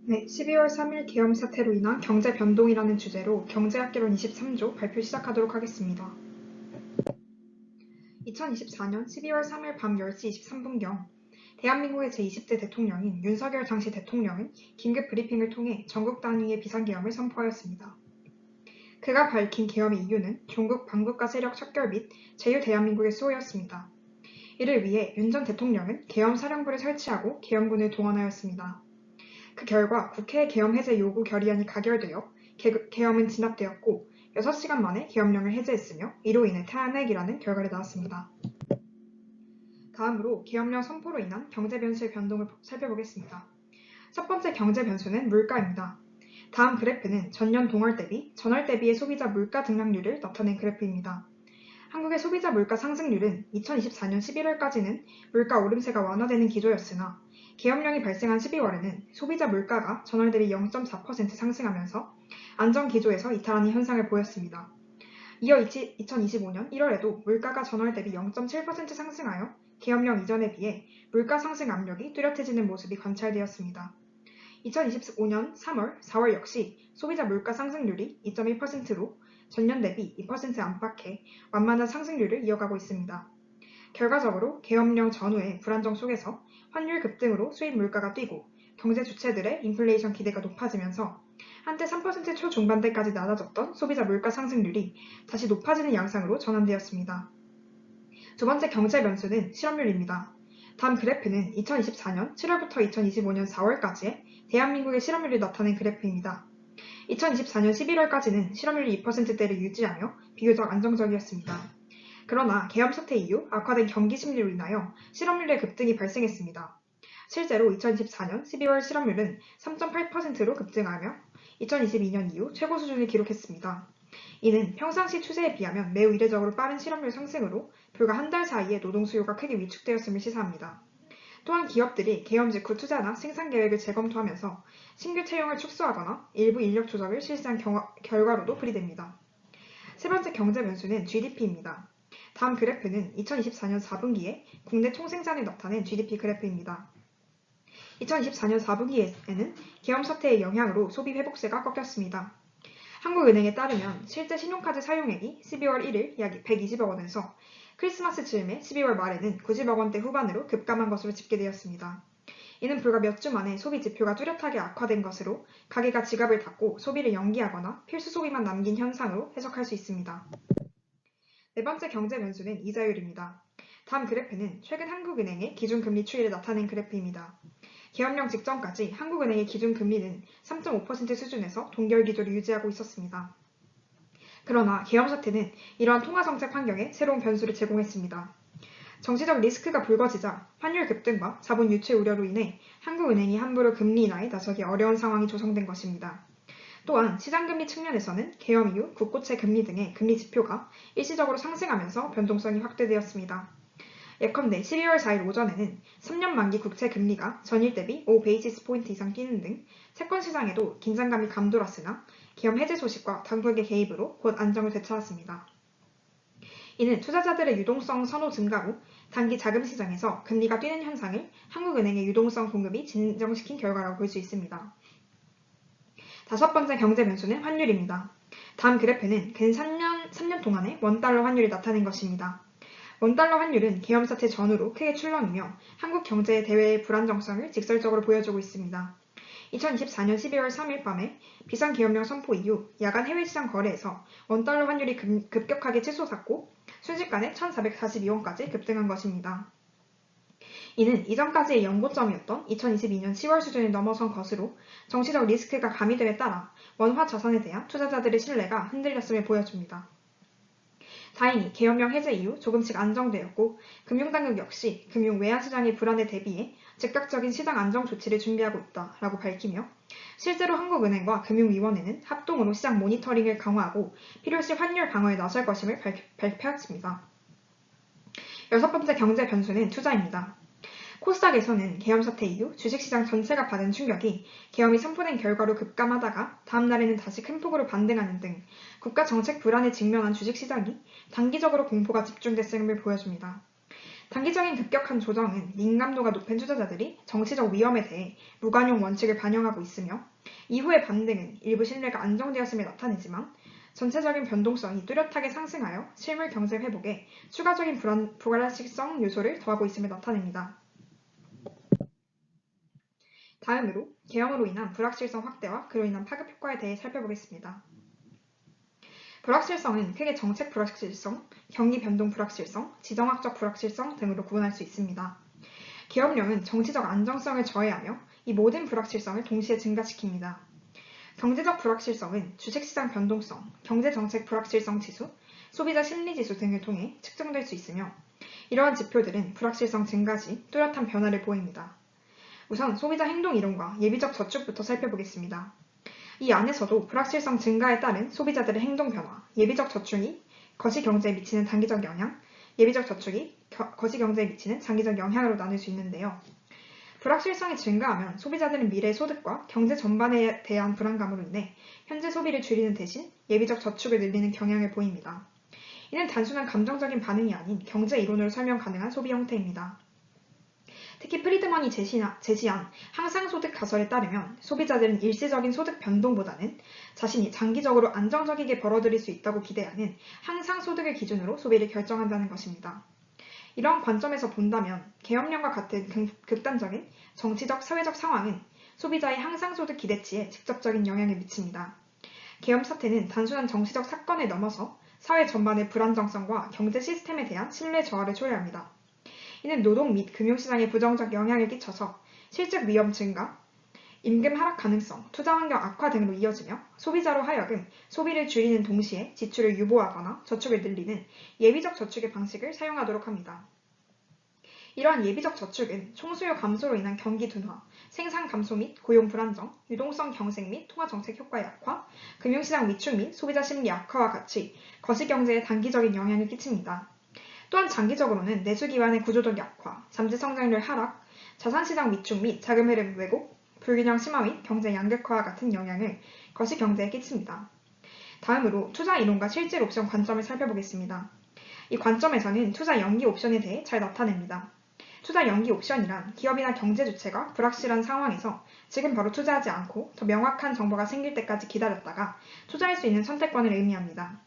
네, 12월 3일 계엄 사태로 인한 경제 변동이라는 주제로 경제학개론 23조 발표 시작하도록 하겠습니다. 2024년 12월 3일 밤 10시 23분경 대한민국의 제20대 대통령인 윤석열 당시 대통령은 긴급 브리핑을 통해 전국 단위의 비상계엄을 선포하였습니다. 그가 밝힌 계엄의 이유는 종국 반국가 세력 척결 및 제휴 대한민국의 수호였습니다. 이를 위해 윤 전 대통령은 계엄 사령부를 설치하고 계엄군을 동원하였습니다. 그 결과 국회 계엄 해제 요구 결의안이 가결되어 계엄은 진압되었고 6시간 만에 계엄령을 해제했으며 이로 인해 탄핵이라는 결과를 낳았습니다. 다음으로 계엄령 선포로 인한 경제 변수의 변동을 살펴보겠습니다. 첫 번째 경제 변수는 물가입니다. 다음 그래프는 전년 동월 대비, 전월 대비의 소비자 물가 등락률을 나타낸 그래프입니다. 한국의 소비자 물가 상승률은 2024년 11월까지는 물가 오름세가 완화되는 기조였으나 계엄령이 발생한 12월에는 소비자 물가가 전월 대비 0.4% 상승하면서 안정 기조에서 이탈하는 현상을 보였습니다. 이어 2025년 1월에도 물가가 전월 대비 0.7% 상승하여 계엄령 이전에 비해 물가 상승 압력이 뚜렷해지는 모습이 관찰되었습니다. 2025년 3월, 4월 역시 소비자 물가 상승률이 2.1%로 전년 대비 2% 안팎의 완만한 상승률을 이어가고 있습니다. 결과적으로 계엄령 전후의 불안정 속에서 환율 급등으로 수입 물가가 뛰고 경제 주체들의 인플레이션 기대가 높아지면서 한때 3% 초중반대까지 낮아졌던 소비자 물가 상승률이 다시 높아지는 양상으로 전환되었습니다. 두 번째 경제 변수는 실업률입니다. 다음 그래프는 2024년 7월부터 2025년 4월까지의 대한민국의 실업률을 나타낸 그래프입니다. 2024년 11월까지는 실업률이 2%대를 유지하며 비교적 안정적이었습니다. 그러나 계엄 사태 이후 악화된 경기 심리로 인하여 실업률의 급등이 발생했습니다. 실제로 2024년 12월 실업률은 3.8%로 급증하며 2022년 이후 최고 수준을 기록했습니다. 이는 평상시 추세에 비하면 매우 이례적으로 빠른 실업률 상승으로 불과 한 달 사이에 노동 수요가 크게 위축되었음을 시사합니다. 또한 기업들이 계엄 직후 투자나 생산 계획을 재검토하면서 신규 채용을 축소하거나 일부 인력 조정을 실시한 결과로도 풀이됩니다. 세 번째 경제 변수는 GDP입니다. 다음 그래프는 2024년 4분기에 국내 총생산을 나타낸 GDP 그래프입니다. 2024년 4분기에는 계엄 사태의 영향으로 소비 회복세가 꺾였습니다. 한국은행에 따르면 실제 신용카드 사용액이 12월 1일 약 120억 원에서 크리스마스 즈음에 12월 말에는 90억 원대 후반으로 급감한 것으로 집계되었습니다. 이는 불과 몇 주 만에 소비 지표가 뚜렷하게 악화된 것으로 가게가 지갑을 닫고 소비를 연기하거나 필수 소비만 남긴 현상으로 해석할 수 있습니다. 네 번째 경제 변수는 이자율입니다. 다음 그래프는 최근 한국은행의 기준금리 추이를 나타낸 그래프입니다. 계엄령 직전까지 한국은행의 기준금리는 3.5% 수준에서 동결 기조를 유지하고 있었습니다. 그러나 계엄 사태는 이러한 통화정책 환경에 새로운 변수를 제공했습니다. 정치적 리스크가 불거지자 환율 급등과 자본 유출 우려로 인해 한국은행이 함부로 금리 인하에 나서기 어려운 상황이 조성된 것입니다. 또한 시장금리 측면에서는 계엄 이후 국고채 금리 등의 금리 지표가 일시적으로 상승하면서 변동성이 확대되었습니다. 예컨대 12월 4일 오전에는 3년 만기 국채 금리가 전일 대비 5베이시스 포인트 이상 뛰는 등 채권 시장에도 긴장감이 감돌았으나 계엄 해제 소식과 당국의 개입으로 곧 안정을 되찾았습니다. 이는 투자자들의 유동성 선호 증가로 단기 자금 시장에서 금리가 뛰는 현상을 한국은행의 유동성 공급이 진정시킨 결과라고 볼 수 있습니다. 다섯 번째 경제 변수는 환율입니다. 다음 그래프는 근 3년 동안의 원달러 환율을 나타낸 것입니다. 원달러 환율은 계엄 사태 전후로 크게 출렁이며 한국 경제의 대외의 불안정성을 직설적으로 보여주고 있습니다. 2024년 12월 3일 밤에 비상계엄령 선포 이후 야간 해외시장 거래에서 원달러 환율이 급격하게 치솟았고 순식간에 1,442원까지 급등한 것입니다. 이는 이전까지의 연고점이었던 2022년 10월 수준을 넘어선 것으로 정치적 리스크가 가미됨에 따라 원화 자산에 대한 투자자들의 신뢰가 흔들렸음을 보여줍니다. 다행히 계엄령 해제 이후 조금씩 안정되었고 금융당국 역시 금융 외환시장의 불안에 대비해 즉각적인 시장 안정 조치를 준비하고 있다라고 밝히며 실제로 한국은행과 금융위원회는 합동으로 시장 모니터링을 강화하고 필요시 환율 방어에 나설 것임을 발표했습니다. 여섯 번째 경제 변수는 투자입니다. 코스닥에서는 계엄 사태 이후 주식시장 전체가 받은 충격이 계엄이 선포된 결과로 급감하다가 다음 날에는 다시 큰 폭으로 반등하는 등 국가 정책 불안에 직면한 주식시장이 단기적으로 공포가 집중됐음을 보여줍니다. 단기적인 급격한 조정은 민감도가 높은 투자자들이 정치적 위험에 대해 무관용 원칙을 반영하고 있으며 이후의 반등은 일부 신뢰가 안정되었음을 나타내지만 전체적인 변동성이 뚜렷하게 상승하여 실물 경제 회복에 추가적인 불확실성 요소를 더하고 있음을 나타냅니다. 다음으로 계엄으로 인한 불확실성 확대와 그로 인한 파급 효과에 대해 살펴보겠습니다. 불확실성은 크게 정책 불확실성, 경기 변동 불확실성, 지정학적 불확실성 등으로 구분할 수 있습니다. 계엄령은 정치적 안정성을 저해하며 이 모든 불확실성을 동시에 증가시킵니다. 경제적 불확실성은 주식시장 변동성, 경제정책 불확실성 지수, 소비자 심리지수 등을 통해 측정될 수 있으며 이러한 지표들은 불확실성 증가 시 뚜렷한 변화를 보입니다. 우선 소비자 행동 이론과 예비적 저축부터 살펴보겠습니다. 이 안에서도 불확실성 증가에 따른 소비자들의 행동 변화, 예비적 저축이 거시경제에 미치는 단기적 영향, 예비적 저축이 거시경제에 미치는 장기적 영향으로 나눌 수 있는데요. 불확실성이 증가하면 소비자들은 미래의 소득과 경제 전반에 대한 불안감으로 인해 현재 소비를 줄이는 대신 예비적 저축을 늘리는 경향을 보입니다. 이는 단순한 감정적인 반응이 아닌 경제 이론으로 설명 가능한 소비 형태입니다. 특히 프리드먼이 제시한 항상소득 가설에 따르면 소비자들은 일시적인 소득 변동보다는 자신이 장기적으로 안정적이게 벌어들일 수 있다고 기대하는 항상소득을 기준으로 소비를 결정한다는 것입니다. 이런 관점에서 본다면 계엄령과 같은 극단적인 정치적, 사회적 상황은 소비자의 항상소득 기대치에 직접적인 영향을 미칩니다. 계엄 사태는 단순한 정치적 사건을 넘어서 사회 전반의 불안정성과 경제 시스템에 대한 신뢰 저하를 초래합니다. 이는 노동 및 금융시장에 부정적 영향을 끼쳐서 실적 위험 증가, 임금 하락 가능성, 투자 환경 악화 등으로 이어지며 소비자로 하여금 소비를 줄이는 동시에 지출을 유보하거나 저축을 늘리는 예비적 저축의 방식을 사용하도록 합니다. 이러한 예비적 저축은 총수요 감소로 인한 경기 둔화, 생산 감소 및 고용 불안정, 유동성 경색 및 통화정책 효과의 악화, 금융시장 위축 및 소비자 심리 악화와 같이 거시경제에 단기적인 영향을 끼칩니다. 또한 장기적으로는 내수기반의 구조적 약화, 잠재 성장률 하락, 자산시장 위축 및 자금 흐름 왜곡, 불균형 심화 및 경제 양극화와 같은 영향을 거시경제에 끼칩니다. 다음으로 투자 이론과 실질 옵션 관점을 살펴보겠습니다. 이 관점에서는 투자 연기 옵션에 대해 잘 나타냅니다. 투자 연기 옵션이란 기업이나 경제 주체가 불확실한 상황에서 지금 바로 투자하지 않고 더 명확한 정보가 생길 때까지 기다렸다가 투자할 수 있는 선택권을 의미합니다.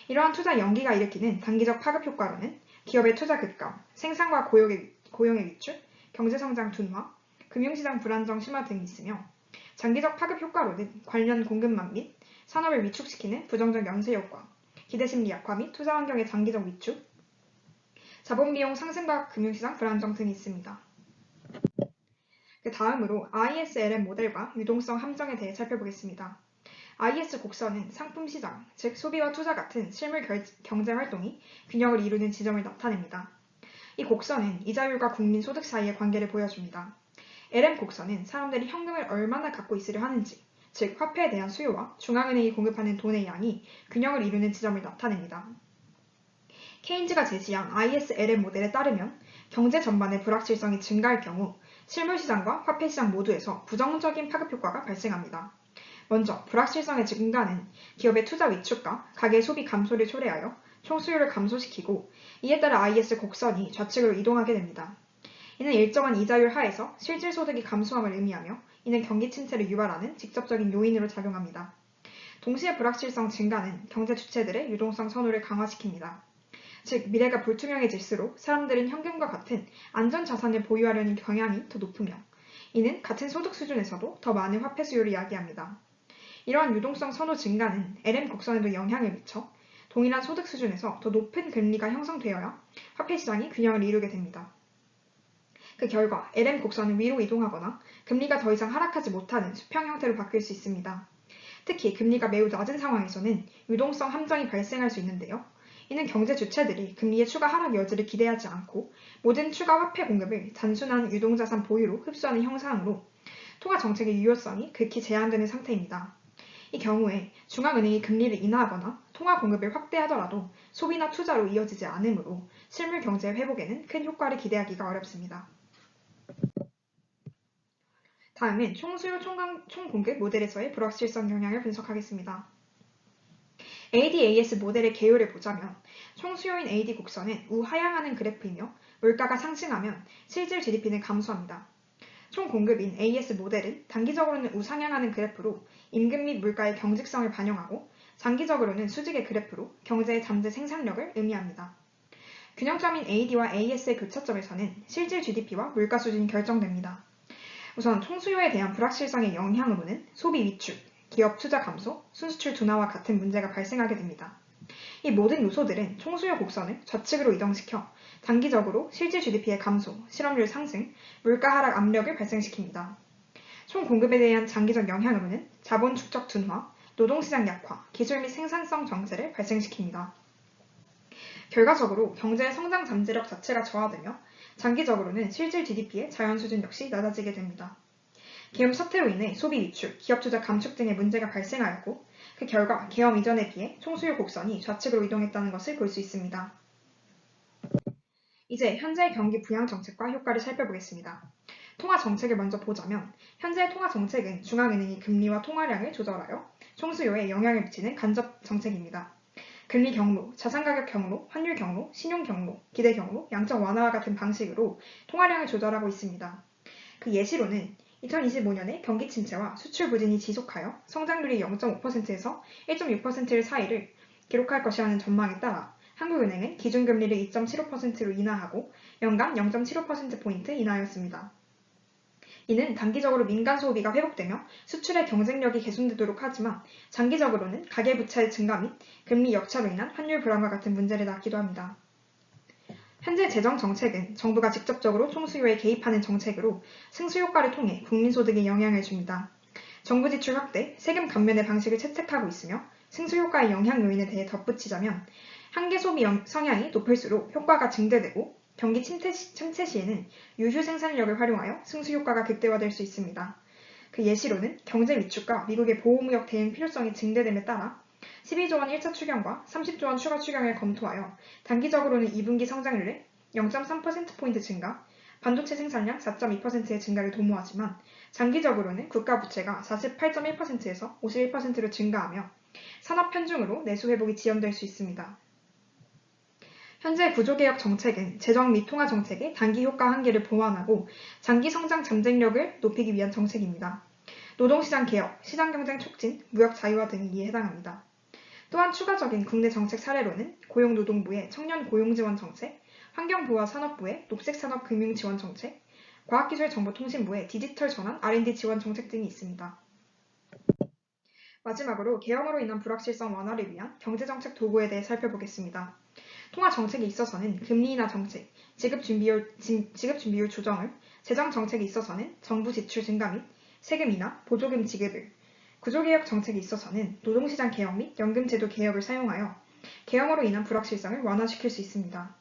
이러한 투자 연기가 일으키는 단기적 파급 효과로는 기업의 투자 급감, 생산과 고용의 위축, 경제성장 둔화, 금융시장 불안정 심화 등이 있으며 장기적 파급 효과로는 관련 공급망 및 산업을 위축시키는 부정적 연쇄 효과, 기대심리 약화 및 투자 환경의 장기적 위축, 자본비용 상승과 금융시장 불안정 등이 있습니다. 그 다음으로 ISLM 모델과 유동성 함정에 대해 살펴보겠습니다. IS 곡선은 상품시장, 즉 소비와 투자 같은 실물 경제 활동이 균형을 이루는 지점을 나타냅니다. 이 곡선은 이자율과 국민 소득 사이의 관계를 보여줍니다. LM 곡선은 사람들이 현금을 얼마나 갖고 있으려 하는지, 즉 화폐에 대한 수요와 중앙은행이 공급하는 돈의 양이 균형을 이루는 지점을 나타냅니다. 케인즈가 제시한 ISLM 모델에 따르면 경제 전반의 불확실성이 증가할 경우 실물시장과 화폐시장 모두에서 부정적인 파급 효과가 발생합니다. 먼저 불확실성의 증가는 기업의 투자 위축과 가계의 소비 감소를 초래하여 총수요를 감소시키고 이에 따라 IS 곡선이 좌측으로 이동하게 됩니다. 이는 일정한 이자율 하에서 실질 소득이 감소함을 의미하며 이는 경기 침체를 유발하는 직접적인 요인으로 작용합니다. 동시에 불확실성 증가는 경제 주체들의 유동성 선호를 강화시킵니다. 즉 미래가 불투명해질수록 사람들은 현금과 같은 안전자산을 보유하려는 경향이 더 높으며 이는 같은 소득 수준에서도 더 많은 화폐 수요를 야기합니다. 이러한 유동성 선호 증가는 LM 곡선에도 영향을 미쳐 동일한 소득 수준에서 더 높은 금리가 형성되어야 화폐 시장이 균형을 이루게 됩니다. 그 결과 LM 곡선은 위로 이동하거나 금리가 더 이상 하락하지 못하는 수평 형태로 바뀔 수 있습니다. 특히 금리가 매우 낮은 상황에서는 유동성 함정이 발생할 수 있는데요. 이는 경제 주체들이 금리의 추가 하락 여지를 기대하지 않고 모든 추가 화폐 공급을 단순한 유동자산 보유로 흡수하는 형상으로 통화 정책의 유효성이 극히 제한되는 상태입니다. 이 경우에 중앙은행이 금리를 인하하거나 통화 공급을 확대하더라도 소비나 투자로 이어지지 않으므로 실물 경제 회복에는 큰 효과를 기대하기가 어렵습니다. 다음은 총수요 총공급 모델에서의 불확실성 영향을 분석하겠습니다. ADAS 모델의 개요를 보자면 총수요인 AD 곡선은 우하향하는 그래프이며 물가가 상승하면 실질 GDP는 감소합니다. 총 공급인 AS 모델은 단기적으로는 우상향하는 그래프로 임금 및 물가의 경직성을 반영하고 장기적으로는 수직의 그래프로 경제의 잠재 생산력을 의미합니다. 균형점인 AD와 AS의 교차점에서는 실질 GDP와 물가 수준이 결정됩니다. 우선 총수요에 대한 불확실성의 영향으로는 소비 위축, 기업 투자 감소, 순수출 둔화와 같은 문제가 발생하게 됩니다. 이 모든 요소들은 총수요 곡선을 좌측으로 이동시켜 단기적으로 실질 GDP의 감소, 실업률 상승, 물가 하락 압력을 발생시킵니다. 총 공급에 대한 장기적 영향으로는 자본 축적 둔화, 노동시장 약화, 기술 및 생산성 정체를 발생시킵니다. 결과적으로 경제의 성장 잠재력 자체가 저하되며 장기적으로는 실질 GDP의 자연 수준 역시 낮아지게 됩니다. 계엄 사태로 인해 소비 위축, 기업 투자 감축 등의 문제가 발생하였고 그 결과 계엄 이전에 비해 총수요 곡선이 좌측으로 이동했다는 것을 볼 수 있습니다. 이제 현재의 경기 부양 정책과 효과를 살펴보겠습니다. 통화 정책을 먼저 보자면 현재의 통화 정책은 중앙은행이 금리와 통화량을 조절하여 총수요에 영향을 미치는 간접 정책입니다. 금리 경로, 자산가격 경로, 환율 경로, 신용 경로, 기대 경로, 양적 완화와 같은 방식으로 통화량을 조절하고 있습니다. 그 예시로는 2025년에 경기 침체와 수출 부진이 지속하여 성장률이 0.5%에서 1.6% 사이를 기록할 것이라는 전망에 따라 한국은행은 기준금리를 2.75%로 인하하고 연간 0.75%포인트 인하하였습니다. 이는 단기적으로 민간 소비가 회복되며 수출의 경쟁력이 개선되도록 하지만 장기적으로는 가계부채의 증가 및 금리 역차로 인한 환율 불안과 같은 문제를 낳기도 합니다. 현재 재정정책은 정부가 직접적으로 총수요에 개입하는 정책으로 승수효과를 통해 국민소득에 영향을 줍니다. 정부 지출 확대, 세금 감면의 방식을 채택하고 있으며 승수효과의 영향 요인에 대해 덧붙이자면 한계 소비 성향이 높을수록 효과가 증대되고 경기 침체 시에는 유휴 생산력을 활용하여 승수효과가 극대화될 수 있습니다. 그 예시로는 경제 위축과 미국의 보호무역 대응 필요성이 증대됨에 따라 12조 원 1차 추경과 30조 원 추가 추경을 검토하여 단기적으로는 2분기 성장률의 0.3%포인트 증가, 반도체 생산량 4.2%의 증가를 도모하지만 장기적으로는 국가 부채가 48.1%에서 51%로 증가하며 산업 편중으로 내수 회복이 지연될 수 있습니다. 현재 구조개혁 정책은 재정 및 통화 정책의 단기 효과 한계를 보완하고 장기 성장 잠재력을 높이기 위한 정책입니다. 노동시장 개혁, 시장경쟁 촉진, 무역 자유화 등이 이에 해당합니다. 또한 추가적인 국내 정책 사례로는 고용노동부의 청년고용지원 정책, 환경부와 산업부의 녹색산업금융지원 정책, 과학기술정보통신부의 디지털전환 R&D 지원 정책 등이 있습니다. 마지막으로 계엄으로 인한 불확실성 완화를 위한 경제정책 도구에 대해 살펴보겠습니다. 통화정책에 있어서는 금리 인하 정책, 지급준비율 조정을, 재정정책에 있어서는 정부 지출 증가 및 세금 인하, 보조금 지급을, 구조개혁 정책에 있어서는 노동시장 개혁 및 연금제도 개혁을 사용하여 계엄으로 인한 불확실성을 완화시킬 수 있습니다.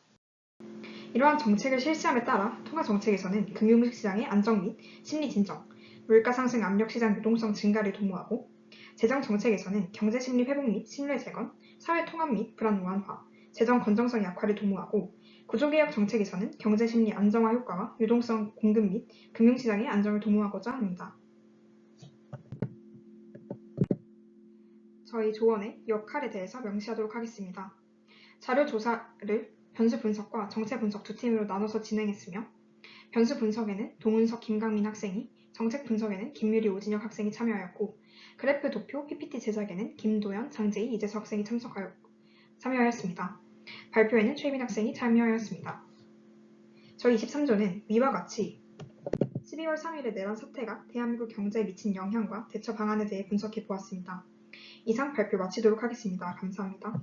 이러한 정책을 실시함에 따라 통화정책에서는 금융시장의 안정 및 심리 진정, 물가 상승 압력 시장 유동성 증가를 도모하고 재정정책에서는 경제심리 회복 및 신뢰 재건, 사회 통합 및 불안 완화, 재정 건전성 약화를 도모하고 구조개혁 정책에서는 경제심리 안정화 효과와 유동성 공급 및 금융시장의 안정을 도모하고자 합니다. 저희 조언의 역할에 대해서 명시하도록 하겠습니다. 자료 조사를 변수 분석과 정체 분석 두 팀으로 나눠서 진행했으며 변수 분석에는 동은석, 김강민 학생이, 정책 분석에는 김유리, 오진혁 학생이 참여하였고 그래프 도표, PPT 제작에는 김도연, 장재희, 이재수 학생이 참여하였습니다. 발표에는 최민 학생이 참여하였습니다. 저희 23조는 위와 같이 12월 3일의 내란 사태가 대한민국 경제에 미친 영향과 대처 방안에 대해 분석해 보았습니다. 이상 발표 마치도록 하겠습니다. 감사합니다.